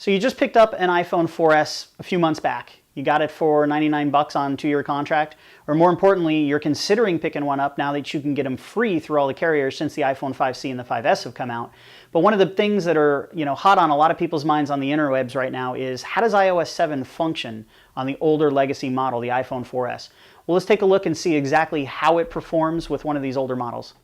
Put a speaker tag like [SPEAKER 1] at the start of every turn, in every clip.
[SPEAKER 1] So you just picked up an iPhone 4S a few months back. You got it for 99 bucks on a 2-year contract, or more importantly, you're considering picking one up now that you can get them free through all the carriers since the iPhone 5C and the 5S have come out. But one of the things that are, hot on a lot of people's minds on the interwebs right now is, how does iOS 7 function on the older legacy model, the iPhone 4S? Well, let's take a look and see exactly how it performs with one of these older models.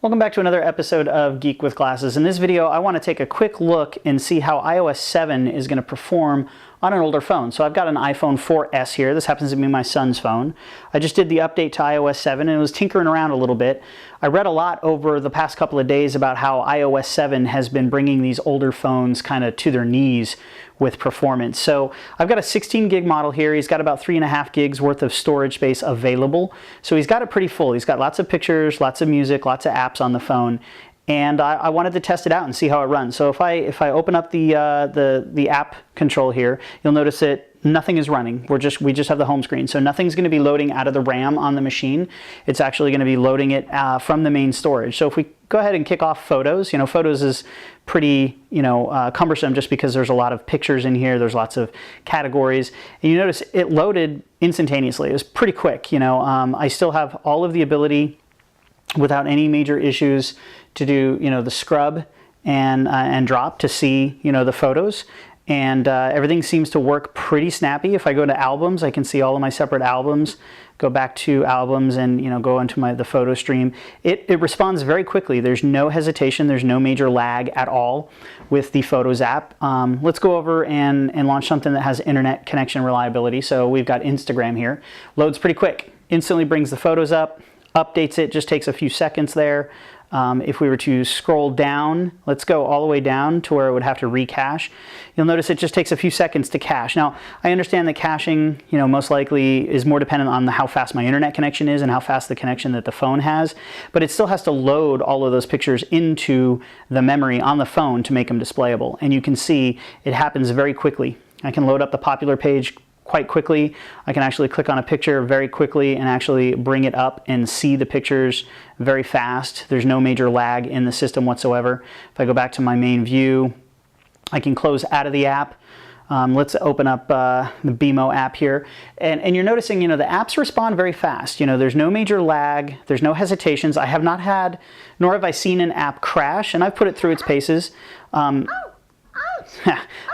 [SPEAKER 1] Welcome back to another episode of Geek with Glasses. In this video, I want to take a quick look and see how iOS 7 is going to perform on an older phone. So I've got an iPhone 4S here. This happens to be my son's phone. I just did the update to iOS 7 and was tinkering around a little bit. I read a lot over the past couple of days about how iOS 7 has been bringing these older phones kind of to their knees with performance. So I've got a 16 gig model here. He's got about 3.5 gigs worth of storage space available. So he's got it pretty full. He's got lots of pictures, lots of music, lots of apps on the phone. And I wanted to test it out and see how it runs. So if I open up the app control here, you'll notice that nothing is running. We just have the home screen. So nothing's going to be loading out of the RAM on the machine. It's actually going to be loading it from the main storage. So if we go ahead and kick off Photos, Photos is pretty, cumbersome just because there's a lot of pictures in here. There's lots of categories. And you notice it loaded instantaneously. It was pretty quick. I still have all of the ability without any major issues to do, the scrub and drop to see, the photos. And everything seems to work pretty snappy. If I go to albums, I can see all of my separate albums, go back to albums and, go into the photo stream. It responds very quickly. There's no hesitation. There's no major lag at all with the Photos app. Let's go over and launch something that has internet connection reliability. So we've got Instagram here. Loads pretty quick. Instantly brings the photos up, updates it, just takes a few seconds there. If we were to scroll down, let's go all the way down to where it would have to recache. You'll notice it just takes a few seconds to cache. Now, I understand that caching, most likely is more dependent on how fast my internet connection is and how fast the connection that the phone has, but it still has to load all of those pictures into the memory on the phone to make them displayable. And you can see it happens very quickly. I can load up the popular page quite quickly. I can actually click on a picture very quickly and actually bring it up and see the pictures very fast. There's no major lag in the system whatsoever. If I go back to my main view, I can close out of the app. Let's open up the BMO app here. And you're noticing, the apps respond very fast. There's no major lag. There's no hesitations. I have not had, nor have I seen an app crash, and I've put it through its paces.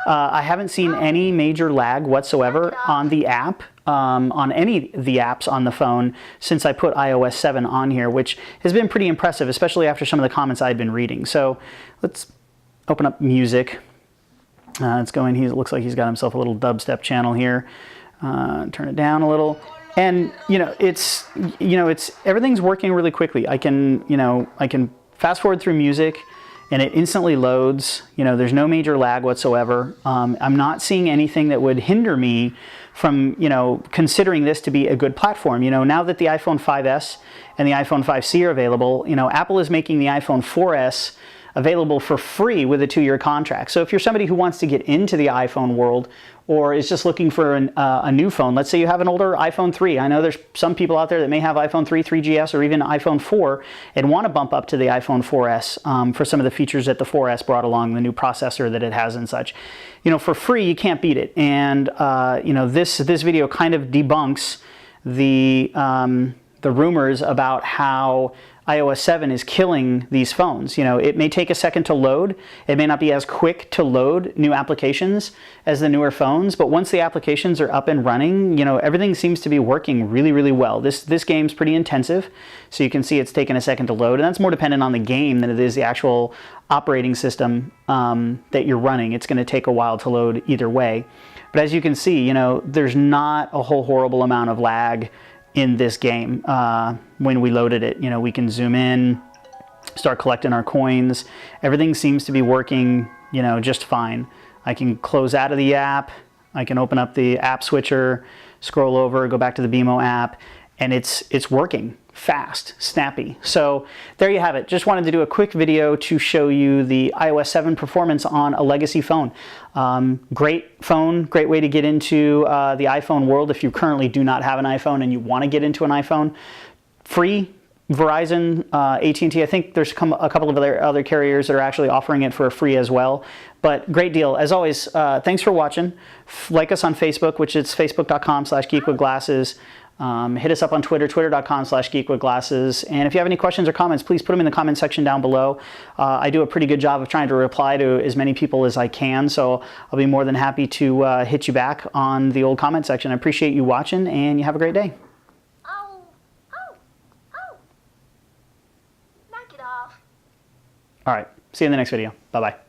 [SPEAKER 1] I haven't seen any major lag whatsoever on the app, on any of the apps on the phone since I put iOS 7 on here, which has been pretty impressive, especially after some of the comments I'd been reading. So let's open up music. Let's go in. It looks like he's got himself a little dubstep channel here. Turn it down a little. And, everything's working really quickly. I can fast forward through music and it instantly loads. There's no major lag whatsoever. I'm not seeing anything that would hinder me from, considering this to be a good platform. Now that the iPhone 5S and the iPhone 5C are available, Apple is making the iPhone 4S available for free with a 2-year contract. So if you're somebody who wants to get into the iPhone world or is just looking for a new phone, let's say you have an older iPhone 3. I know there's some people out there that may have iPhone 3, 3GS, or even iPhone 4 and want to bump up to the iPhone 4S for some of the features that the 4S brought along, the new processor that it has and such. For free, you can't beat it. And, this video kind of debunks the rumors about how iOS 7 is killing these phones. It may take a second to load. It may not be as quick to load new applications as the newer phones, but once the applications are up and running, everything seems to be working really, really well. This game's pretty intensive, so you can see it's taken a second to load, and that's more dependent on the game than it is the actual operating system that you're running. It's going to take a while to load either way. But as you can see, there's not a whole horrible amount of lag in this game. When we loaded it, we can zoom in, start collecting our coins. Everything seems to be working, just fine. I can close out of the app. I can open up the app switcher, scroll over, go back to the BMO app, and it's working fast, snappy. So there you have it. Just wanted to do a quick video to show you the iOS 7 performance on a legacy phone. Great phone, great way to get into the iPhone world if you currently do not have an iPhone and you want to get into an iPhone. Free. Verizon, AT&T, I think there's a couple of other carriers that are actually offering it for free as well. But great deal. As always, thanks for watching. Like us on Facebook, which is facebook.com/geekwithglasses. Hit us up on Twitter, twitter.com/geekwithglasses. And if you have any questions or comments, please put them in the comment section down below. I do a pretty good job of trying to reply to as many people as I can, so I'll be more than happy to hit you back on the old comment section. I appreciate you watching, and you have a great day. All right, see you in the next video. Bye-bye.